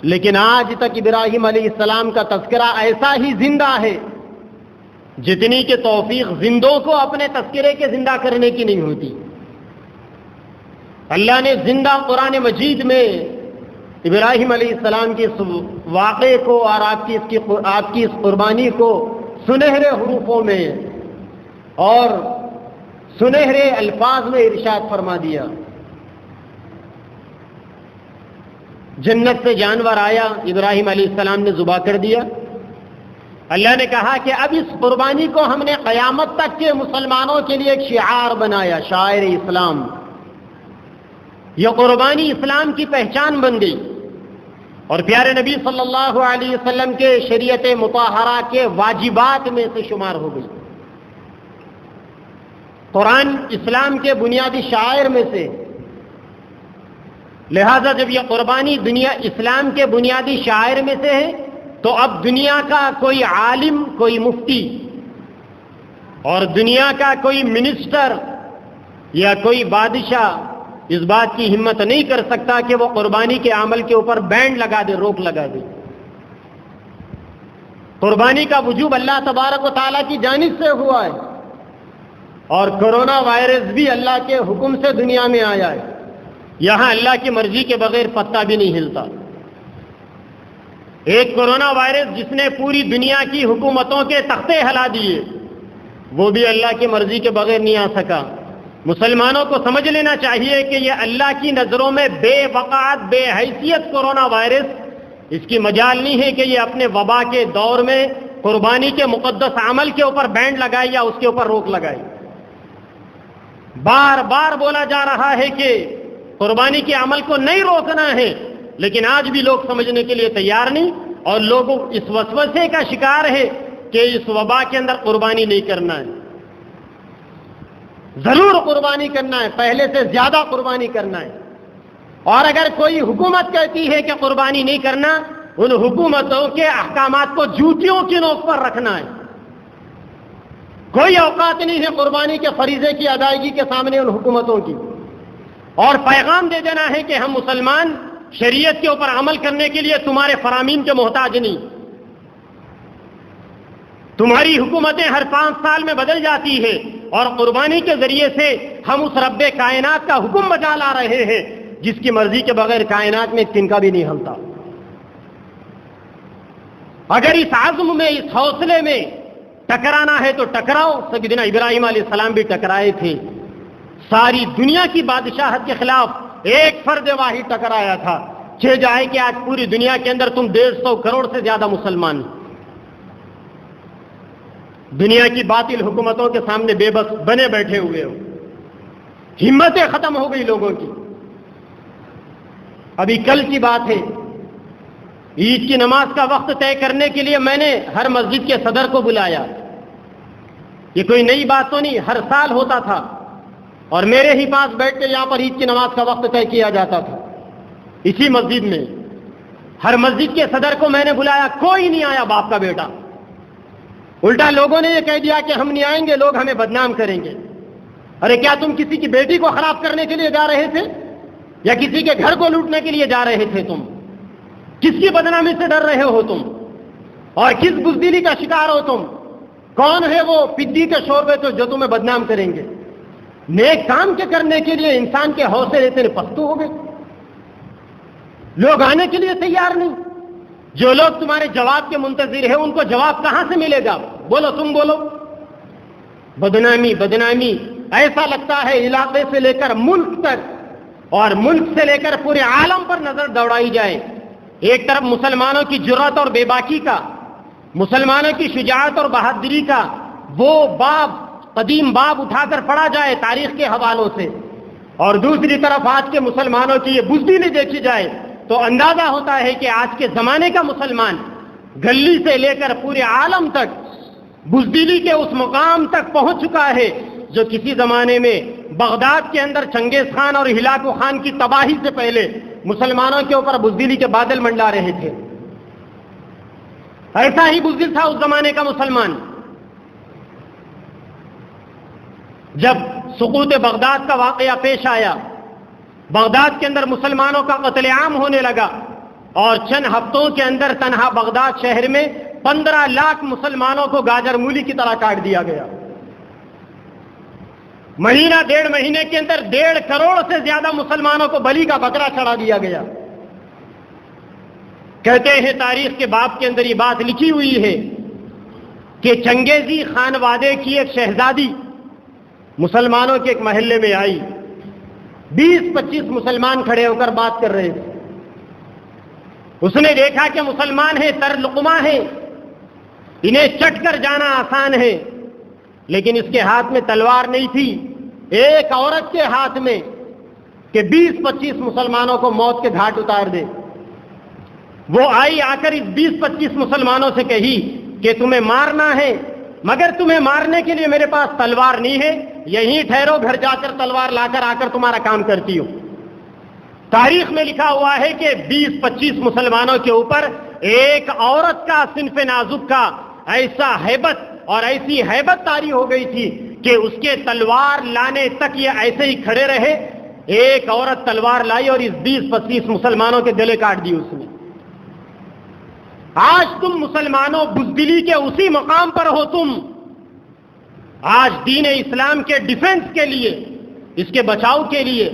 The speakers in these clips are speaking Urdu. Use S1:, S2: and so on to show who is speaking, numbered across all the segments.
S1: لیکن آج تک ابراہیم علیہ السلام کا تذکرہ ایسا ہی زندہ ہے جتنی کہ توفیق زندوں کو اپنے تذکرے کے زندہ کرنے کی نہیں ہوتی۔ اللہ نے زندہ قرآن مجید میں ابراہیم علیہ السلام کے اس واقعے کو اور آپ کی اس قربانی کو سنہرے حروفوں میں اور سنہرے الفاظ میں ارشاد فرما دیا۔ جنت سے جانور آیا، ابراہیم علیہ السلام نے ذبح کر دیا۔ اللہ نے کہا کہ اب اس قربانی کو ہم نے قیامت تک کے مسلمانوں کے لیے ایک شعار بنایا، شاعر اسلام۔ یہ قربانی اسلام کی پہچان بن گئی اور پیارے نبی صلی اللہ علیہ وسلم کے شریعت مطہرہ کے واجبات میں سے شمار ہو گئی۔ قرآن اسلام کے بنیادی شعائر میں سے، لہذا جب یہ قربانی اسلام کے بنیادی شعائر میں سے ہے تو اب دنیا کا کوئی عالم، کوئی مفتی اور دنیا کا کوئی منسٹر یا کوئی بادشاہ اس بات کی ہمت نہیں کر سکتا کہ وہ قربانی کے عمل کے اوپر بینڈ لگا دے، روک لگا دے۔ قربانی کا وجوب اللہ تبارک و تعالیٰ کی جانب سے ہوا ہے اور کرونا وائرس بھی اللہ کے حکم سے دنیا میں آیا ہے۔ یہاں اللہ کی مرضی کے بغیر پتا بھی نہیں ہلتا۔ ایک کرونا وائرس جس نے پوری دنیا کی حکومتوں کے تختے ہلا دیے، وہ بھی اللہ کی مرضی کے بغیر نہیں آ سکا۔ مسلمانوں کو سمجھ لینا چاہیے کہ یہ اللہ کی نظروں میں بے وقعت، بے حیثیت کرونا وائرس، اس کی مجال نہیں ہے کہ یہ اپنے وبا کے دور میں قربانی کے مقدس عمل کے اوپر بینڈ لگائے یا اس کے اوپر روک لگائے۔ بار بار بولا جا رہا ہے کہ قربانی کے عمل کو نہیں روکنا ہے، لیکن آج بھی لوگ سمجھنے کے لیے تیار نہیں اور لوگ اس وسوسے کا شکار ہے کہ اس وبا کے اندر قربانی نہیں کرنا ہے۔ ضرور قربانی کرنا ہے، پہلے سے زیادہ قربانی کرنا ہے، اور اگر کوئی حکومت کہتی ہے کہ قربانی نہیں کرنا، ان حکومتوں کے احکامات کو جوتیوں کی نوک پر رکھنا ہے۔ کوئی اوقات نہیں ہے قربانی کے فریضے کی ادائیگی کے سامنے ان حکومتوں کی، اور پیغام دے دینا ہے کہ ہم مسلمان شریعت کے اوپر عمل کرنے کے لیے تمہارے فرامین کے محتاج نہیں۔ تمہاری حکومتیں ہر 5 سال میں بدل جاتی ہے اور قربانی کے ذریعے سے ہم اس رب کائنات کا حکم بجا لا رہے ہیں جس کی مرضی کے بغیر کائنات میں تنکا بھی نہیں ہلتا۔ اگر اس عزم میں، اس حوصلے میں ٹکرانا ہے تو ٹکراؤ۔ سیدنا ابراہیم علیہ السلام بھی ٹکرائے تھے، ساری دنیا کی بادشاہت کے خلاف ایک فرد واحد ٹکرایا تھا۔ چہ جائے کہ آج پوری دنیا کے اندر تم 150 کروڑ سے زیادہ مسلمان دنیا کی باطل حکومتوں کے سامنے بے بس بنے بیٹھے ہوئے ہو، ہمتیں ختم ہو گئی لوگوں کی۔ ابھی کل کی بات ہے، عید کی نماز کا وقت طے کرنے کے لیے میں نے ہر مسجد کے صدر کو بلایا۔ یہ کوئی نئی بات تو نہیں، ہر سال ہوتا تھا اور میرے ہی پاس بیٹھ کے یہاں پر عید کی نماز کا وقت طے کیا جاتا تھا اسی مسجد میں۔ ہر مسجد کے صدر کو میں نے بلایا، کوئی نہیں آیا باپ کا بیٹا۔ الٹا لوگوں نے یہ کہہ دیا کہ ہم نہیں آئیں گے، لوگ ہمیں بدنام کریں گے۔ ارے کیا تم کسی کی بیٹی کو خراب کرنے کے لیے جا رہے تھے یا کسی کے گھر کو لوٹنے کے لیے جا رہے تھے؟ تم کس کی بدنامی سے ڈر رہے ہو تم؟ اور کس بزدلی کا شکار ہو تم؟ کون ہے وہ پدی کے شوربے تو جو تمہیں بدنام کریں گے؟ نیک کام کے کرنے کے لیے انسان کے حوصلے اتنے پستو ہو گئے، لوگ آنے کے لیے تیار نہیں۔ جو لوگ تمہارے جواب کے منتظر ہیں ان کو جواب کہاں سے ملے گا؟ بولو، تم بولو۔ بدنامی بدنامی، ایسا لگتا ہے علاقے سے لے کر ملک تک اور ملک سے لے کر پورے عالم پر نظر دوڑائی جائے۔ ایک طرف مسلمانوں کی جرأت اور بے باکی کا، مسلمانوں کی شجاعت اور بہادری کا وہ باب، قدیم باب اٹھا کر پڑھا جائے تاریخ کے حوالوں سے، اور دوسری طرف آج کے مسلمانوں کی یہ بزدلی دیکھی جائے تو اندازہ ہوتا ہے کہ آج کے زمانے کا مسلمان گلی سے لے کر پورے عالم تک بزدلی کے اس مقام تک پہنچ چکا ہے جو کسی زمانے میں بغداد کے اندر چنگیز خان اور ہلاکو خان کی تباہی سے پہلے مسلمانوں کے اوپر بزدلی کے بادل منڈلا رہے تھے۔ ایسا ہی بزدل تھا اس زمانے کا مسلمان۔ جب سقوط بغداد کا واقعہ پیش آیا، بغداد کے اندر مسلمانوں کا قتل عام ہونے لگا، اور چند ہفتوں کے اندر تنہا بغداد شہر میں 15 لاکھ مسلمانوں کو گاجر مولی کی طرح کاٹ دیا گیا. مہینہ 1.5 مہینے کے اندر 1.5 کروڑ سے زیادہ مسلمانوں کو بلی کا بکرا چڑھا دیا گیا. کہتے ہیں تاریخ کے باب کے اندر یہ بات لکھی ہوئی ہے کہ چنگیزی خانوادے کی ایک شہزادی مسلمانوں کے ایک محلے میں آئی. 20-25 مسلمان کھڑے ہو کر بات کر رہے تھے. اس نے دیکھا کہ مسلمان ہیں، تر لقمہ ہیں، انہیں چٹ کر جانا آسان ہے، لیکن اس کے ہاتھ میں تلوار نہیں تھی. ایک عورت کے ہاتھ میں کہ 20-25 مسلمانوں کو موت کے گھاٹ اتار دے. وہ آئی، آ کر اس 20-25 مسلمانوں سے کہی کہ تمہیں مارنا ہے، مگر تمہیں مارنے کے لیے میرے پاس تلوار نہیں ہے، یہیں ٹھہرو، گھر جا کر تلوار لا کر آ کر تمہارا کام کرتی ہوں. تاریخ میں لکھا ہوا ہے کہ 20-25 مسلمانوں کے اوپر ایک عورت کا صنف نازک کا ایسا ہیبت اور ایسی ہیبت طاری ہو گئی تھی کہ اس کے تلوار لانے تک یہ ایسے ہی کھڑے رہے. ایک عورت تلوار لائی اور اس 20-25 مسلمانوں کے گلے کاٹ دی اس نے. آج تم مسلمانوں بزدلی کے اسی مقام پر ہو. تم آج دین اسلام کے ڈیفنس کے لیے، اس کے بچاؤ کے لیے،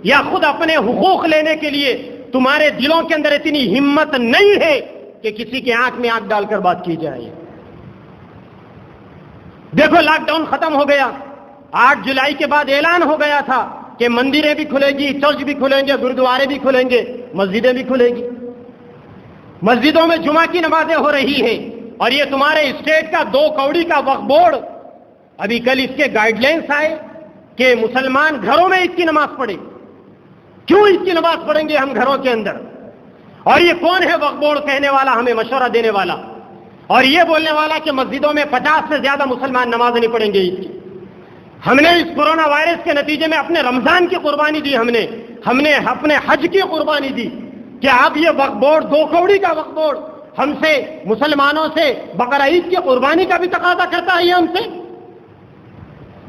S1: یا خود اپنے حقوق لینے کے لیے تمہارے دلوں کے اندر اتنی ہمت نہیں ہے کہ کسی کی آنکھ میں آنکھ ڈال کر بات کی جائے. دیکھو لاک ڈاؤن ختم ہو گیا. 8 جولائی کے بعد اعلان ہو گیا تھا کہ مندریں بھی کھلیں گی، چرچ بھی کھلیں گے، گرودوارے بھی کھلیں گے، مسجدیں بھی کھلیں گی. مسجدوں میں جمعہ کی نمازیں ہو رہی ہیں. اور یہ تمہارے اسٹیٹ کا 2 کوڑی کا وقف بورڈ، ابھی کل اس کے گائیڈ لائنس آئے کہ مسلمان گھروں میں عید کی نماز پڑھے. کیوں عید کی نماز پڑھیں گے ہم گھروں کے اندر؟ اور یہ کون ہے وقف بورڈ کہنے والا، ہمیں مشورہ دینے والا، اور یہ بولنے والا کہ مسجدوں میں 50 سے زیادہ مسلمان نماز نہیں پڑھیں گے عید کی؟ ہم نے اس کورونا وائرس کے نتیجے میں اپنے رمضان کی قربانی دی، ہم نے اپنے حج کی قربانی دی. کہ اب یہ وقف بورڈ 2 کوڑی کا وقف بورڈ ہم سے، مسلمانوں سے بقرہ عید کی قربانی کا بھی تقاضا کرتا ہے. یہ ہم سے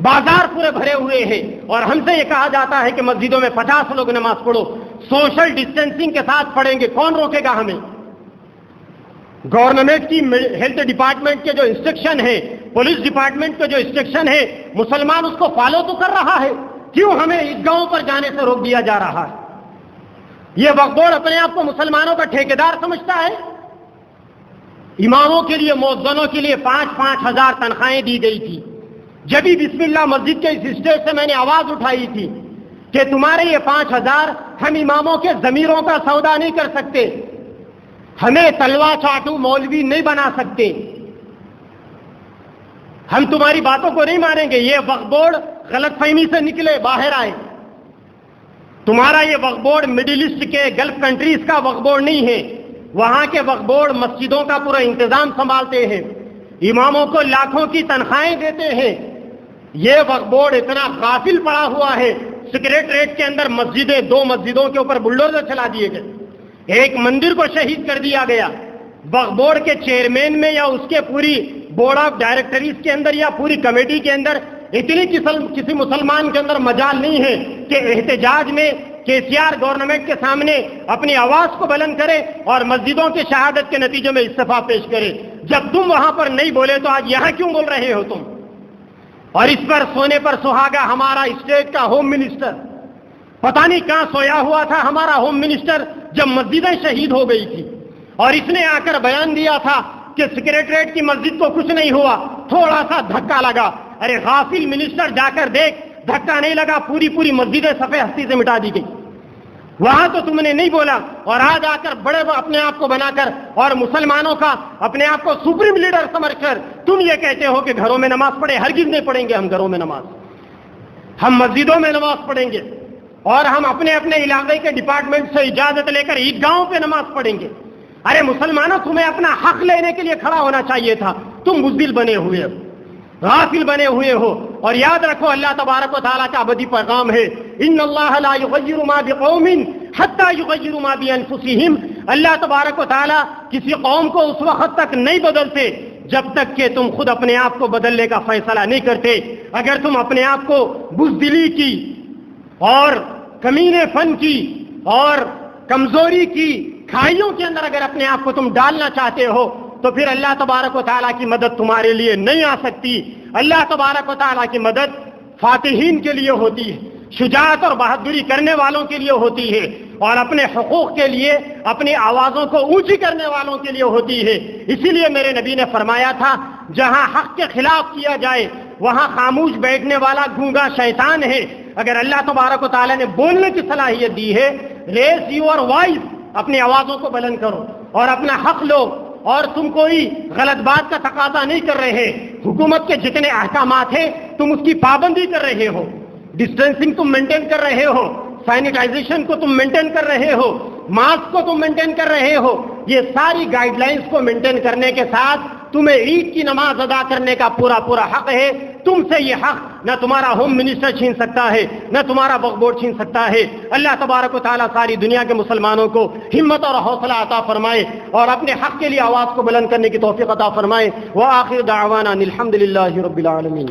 S1: بازار پورے بھرے ہوئے ہیں اور ہم سے یہ کہا جاتا ہے کہ مسجدوں میں 50 لوگ نماز پڑھو، سوشل ڈسٹینسنگ کے ساتھ پڑھیں گے. کون روکے گا ہمیں؟ گورنمنٹ کی ہیلتھ ڈپارٹمنٹ کے جو انسٹرکشن ہے، پولیس ڈپارٹمنٹ کے جو انسٹرکشن ہے، مسلمان اس کو فالو تو کر رہا ہے. کیوں ہمیں عیدگاہوں پر جانے سے روک دیا جا رہا ہے؟ یہ وقف بورڈ اپنے آپ کو مسلمانوں کا ٹھیکیدار سمجھتا ہے. اماموں کے لیے، مؤذنوں کے لیے 5-5 ہزار تنخواہیں دی گئی تھی. جب ہی بسم اللہ مسجد کے اس اسٹیج سے میں نے آواز اٹھائی تھی کہ تمہارے یہ 5,000 ہم اماموں کے ضمیروں کا سودا نہیں کر سکتے، ہمیں تلوا چاٹو مولوی نہیں بنا سکتے، ہم تمہاری باتوں کو نہیں مانیں گے. یہ وقف بورڈ غلط فہمی سے نکلے، باہر آئے. تمہارا یہ وقف بورڈ مڈل ایسٹ کے گلف کنٹریز کا وقف بورڈ نہیں ہے. وہاں کے وقف بورڈ مسجدوں کا پورا انتظام سنبھالتے ہیں، اماموں کو لاکھوں کی تنخواہیں دیتے ہیں. یہ وقف بورڈ اتنا غافل پڑا ہوا ہے، سیکریٹریٹ کے اندر مسجدیں، 2 مسجدوں کے اوپر بلڈوزر چلا دیے گئے، ایک مندر کو شہید کر دیا گیا. وقف بورڈ کے چیئرمین میں یا اس کے پوری بورڈ آف ڈائریکٹریز کے اندر یا پوری کمیٹی کے اندر اتنی کسی مسلمان کے اندر مجال نہیں ہے کہ احتجاج میں KCR گورنمنٹ کے سامنے اپنی آواز کو بلند کرے اور مسجدوں کی شہادت کے نتیجے میں استعفیٰ پیش کرے. جب تم وہاں پر نہیں بولے تو آج یہاں کیوں بول رہے ہو تم؟ اور اس پر سونے پر سہاگا ہمارا اسٹیٹ کا ہوم منسٹر پتہ نہیں کہاں سویا ہوا تھا. ہمارا ہوم منسٹر جب مسجدیں شہید ہو گئی تھی اور اس نے آ کر بیان دیا تھا کہ سیکریٹریٹ کی مسجد کو کچھ نہیں ہوا، تھوڑا سا دھکا لگا. ارے غافل منسٹر، جا کر دیکھ، دھکا نہیں لگا، پوری مسجدیں صفحے ہستی سے مٹا دی گئی. وہاں تو تم نے نہیں بولا، اور آج آ کر بڑے اپنے آپ کو بنا کر اور مسلمانوں کا اپنے آپ کو سپریم لیڈر سمجھ کر تم یہ کہتے ہو کہ گھروں میں نماز پڑھے. ہرگز نہیں پڑھیں گے ہم گھروں میں نماز، ہم مسجدوں میں نماز پڑھیں گے اور ہم اپنے علاقے کے ڈپارٹمنٹ سے اجازت لے کر عیدگاہوں پہ نماز پڑھیں گے. ارے مسلمانوں، تمہیں اپنا حق لینے کے لیے کھڑا ہونا چاہیے تھا. تم بزدل بنے ہوئے ہو، غافل بنے ہوئے ہو. اور یاد رکھو، اللہ تبارک و تعالیٰ کا ابدی پیغام ہے، ان اللہ لا یغیر ما بقوم حتی یغیروا ما بانفسہم. اللہ تبارک و تعالیٰ کسی قوم کو اس وقت تک نہیں بدلتے جب تک کہ تم خود اپنے آپ کو بدلنے کا فیصلہ نہیں کرتے. اگر تم اپنے آپ کو بزدلی کی اور کمینے فن کی اور کمزوری کی، کھائیوں کے اندر اگر اپنے آپ کو تم ڈالنا چاہتے ہو تو پھر اللہ تبارک و تعالیٰ کی مدد تمہارے لیے نہیں آ سکتی. اللہ تبارک و تعالیٰ کی مدد فاتحین کے لیے ہوتی ہے، شجاعت اور بہادری کرنے والوں کے لیے ہوتی ہے، اور اپنے حقوق کے لیے اپنی آوازوں کو اونچی کرنے والوں کے لیے ہوتی ہے. اسی لیے میرے نبی نے فرمایا تھا جہاں حق کے خلاف کیا جائے وہاں خاموش بیٹھنے والا گونگا شیطان ہے. اگر اللہ تبارک و تعالیٰ نے بولنے کی صلاحیت دی ہے، ریز یور وائس، اپنی آوازوں کو بلند کرو اور اپنا حق لو. اور تم کوئی غلط بات کا تقاضا نہیں کر رہے، حکومت کے جتنے احکامات ہیں تم اس کی پابندی کر رہے ہو، ڈسٹینسنگ تم مینٹین کر رہے ہو، سینیٹائزیشن کو تم مینٹین کر رہے ہو، ماسک کو تم مینٹین کر رہے ہو. یہ ساری گائیڈ لائنز کو مینٹین کرنے کے ساتھ تمہیں عید کی نماز ادا کرنے کا پورا حق ہے. تم سے یہ حق نہ تمہارا ہوم منسٹر چھین سکتا ہے، نہ تمہارا وقف بورڈ چھین سکتا ہے. اللہ تبارک و تعالیٰ ساری دنیا کے مسلمانوں کو ہمت اور حوصلہ عطا فرمائے اور اپنے حق کے لیے آواز کو بلند کرنے کی توفیق عطا فرمائے. وآخر دعوانا الحمد للہ رب العالمین.